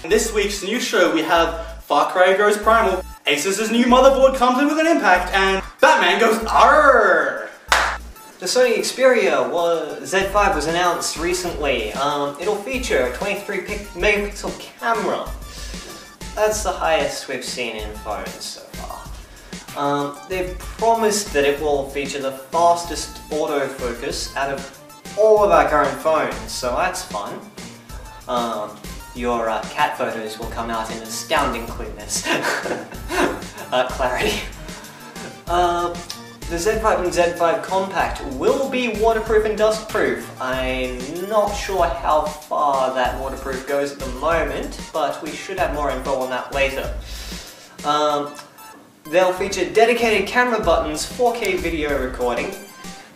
In this week's news show we have Far Cry goes Primal, ASUS's new motherboard comes in with an impact, and Batman goes Argh! The Sony Xperia Z5 was announced recently. It'll feature a 23 megapixel camera. That's the highest we've seen in phones so far. They've promised that it will feature the fastest autofocus out of all of our current phones, so that's fun. Your cat photos will come out in astounding clearness. Clarity. The Z5 and Z5 Compact will be waterproof and dustproof. I'm not sure how far that waterproof goes at the moment, but we should have more info on that later. They'll feature dedicated camera buttons, 4K video recording,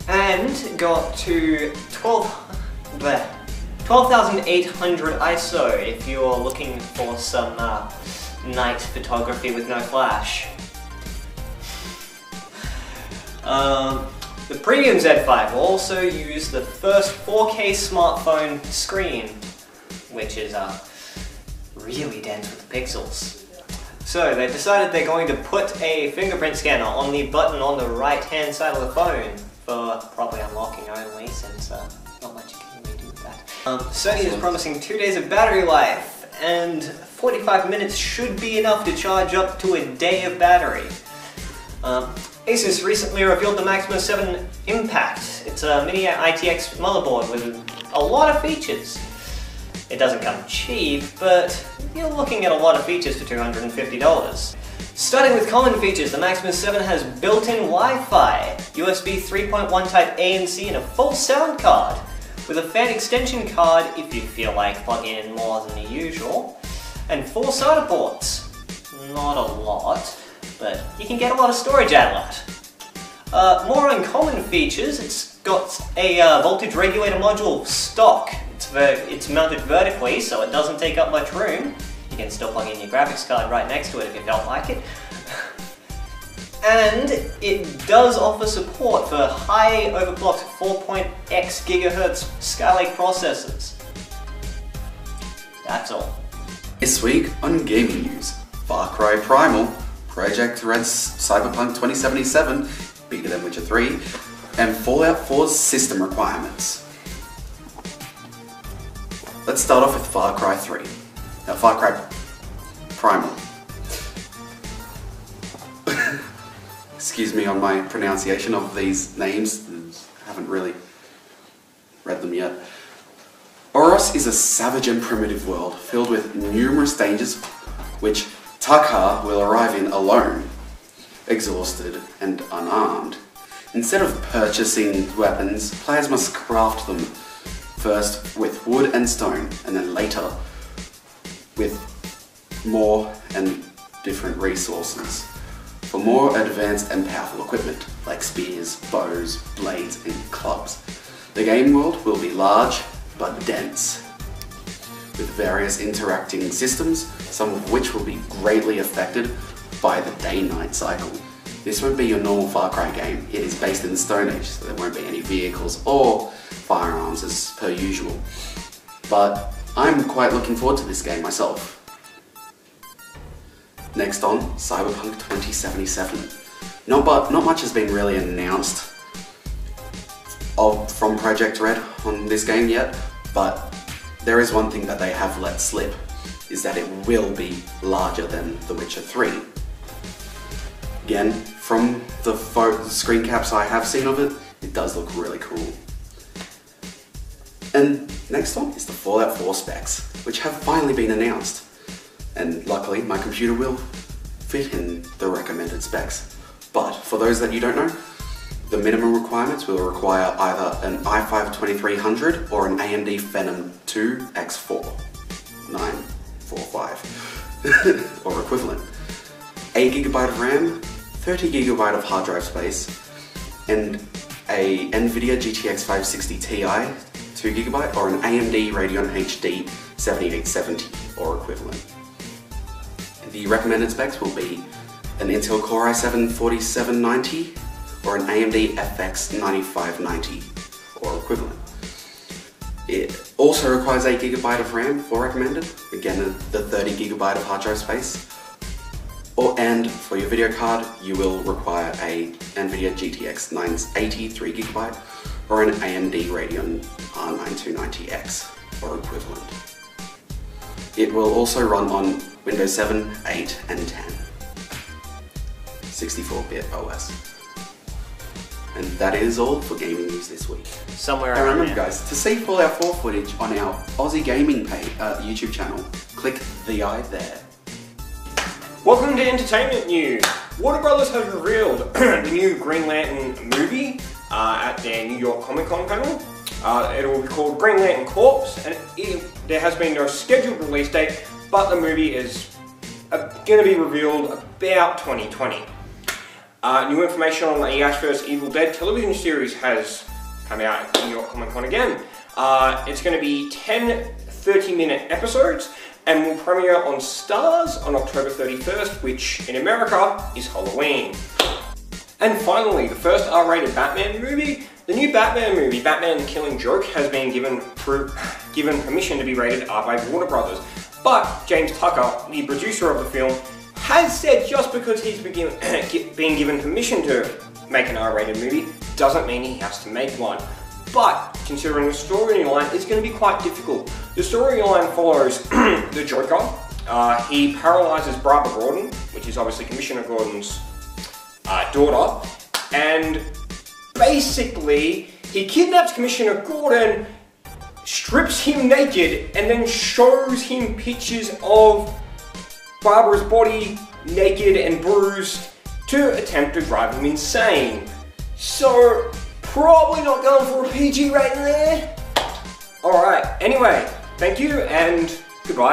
and got to 12,800 ISO if you're looking for some night photography with no flash. The premium Z5 will also use the first 4K smartphone screen, which is really dense with the pixels. So they decided they're going to put a fingerprint scanner on the button on the right hand side of the phone for probably unlocking only, since not much you can really do with that. Sony is promising 2 days of battery life, and 45 minutes should be enough to charge up to a day of battery. ASUS recently revealed the Maximus 7 Impact. It's a mini ITX motherboard with a lot of features. It doesn't come cheap, but you're looking at a lot of features for $250. Starting with common features, the Maximus 7 has built-in Wi-Fi, USB 3.1 Type A and C, and a full sound card, with a fan extension card if you feel like plugging in more than the usual, and 4 SATA ports. Not a lot, but you can get a lot of storage out of that. More uncommon features, it's got a voltage regulator module stock. It's mounted vertically, so it doesn't take up much room. You can still plug in your graphics card right next to it if you felt like it. And it does offer support for high overclocked 4.x GHz Skylake processors. That's all. This week on gaming news, Far Cry Primal, Project Red's Cyberpunk 2077, bigger than Witcher 3, and Fallout 4's system requirements. Let's start off with Far Cry 3. Now, Far Cry Primal. Excuse me on my pronunciation of these names, I haven't really read them yet. Oros is a savage and primitive world filled with numerous dangers which Takar will arrive in alone, exhausted and unarmed. Instead of purchasing weapons, players must craft them, first with wood and stone, and then later with more and different resources for more advanced and powerful equipment like spears, bows, blades and clubs. The game world will be large but dense, with various interacting systems, some of which will be greatly affected by the day-night cycle. This won't be your normal Far Cry game. It is based in the Stone Age, so there won't be any vehicles or firearms as per usual. But I'm quite looking forward to this game myself. Next on, Cyberpunk 2077. Not much has been really announced from Project Red on this game yet, but there is one thing that they have let slip, is that it will be larger than The Witcher 3. Again, from the screen caps I have seen of it, it does look really cool. And next on is the Fallout 4 specs, which have finally been announced. And luckily, my computer will fit in the recommended specs. But for those that you don't know, the minimum requirements will require either an i5-2300 or an AMD Phenom 2 X4 945 or equivalent. 8 GB of RAM, 30 GB of hard drive space, and a NVIDIA GTX 560 Ti 2 GB or an AMD Radeon HD 7870 or equivalent. The recommended specs will be an Intel Core i7-4790 or an AMD FX 9590 or equivalent. It also requires 8 GB of RAM for recommended. Again, the 30 GB of hard drive space. And for your video card, you will require a NVIDIA GTX 980 3GB or an AMD Radeon R9290X or equivalent. It will also run on Windows 7, 8 and 10. 64-bit OS. And that is all for gaming news this week. Somewhere Now around remember there. guys, to see Fallout 4 footage on our Aussie Gaming YouTube channel, click the eye there. Welcome to entertainment news. Warner Brothers has revealed the new Green Lantern movie at their New York Comic Con panel. It will be called Green Lantern Corps, and there has been no scheduled release date, but the movie is going to be revealed about 2020. New information on the Ash vs. Evil Dead television series has come out at New York Comic Con again. It's going to be 10 30-minute episodes and will premiere on Stars on October 31st, which in America is Halloween. And finally, the first R-rated Batman movie. The new Batman movie, Batman the Killing Joke, has been given permission to be rated R by Warner Brothers. But James Tucker, the producer of the film, has said just because he's been given permission to make an R-rated movie doesn't mean he has to make one. But considering the storyline, it's going to be quite difficult. The storyline follows the Joker. He paralyzes Barbara Gordon, which is obviously Commissioner Gordon's daughter, and basically he kidnaps Commissioner Gordon, strips him naked, and then shows him pictures of Barbara's body, naked and bruised, to attempt to drive him insane. So, probably not going for a PG rating there. Alright, anyway, thank you and goodbye.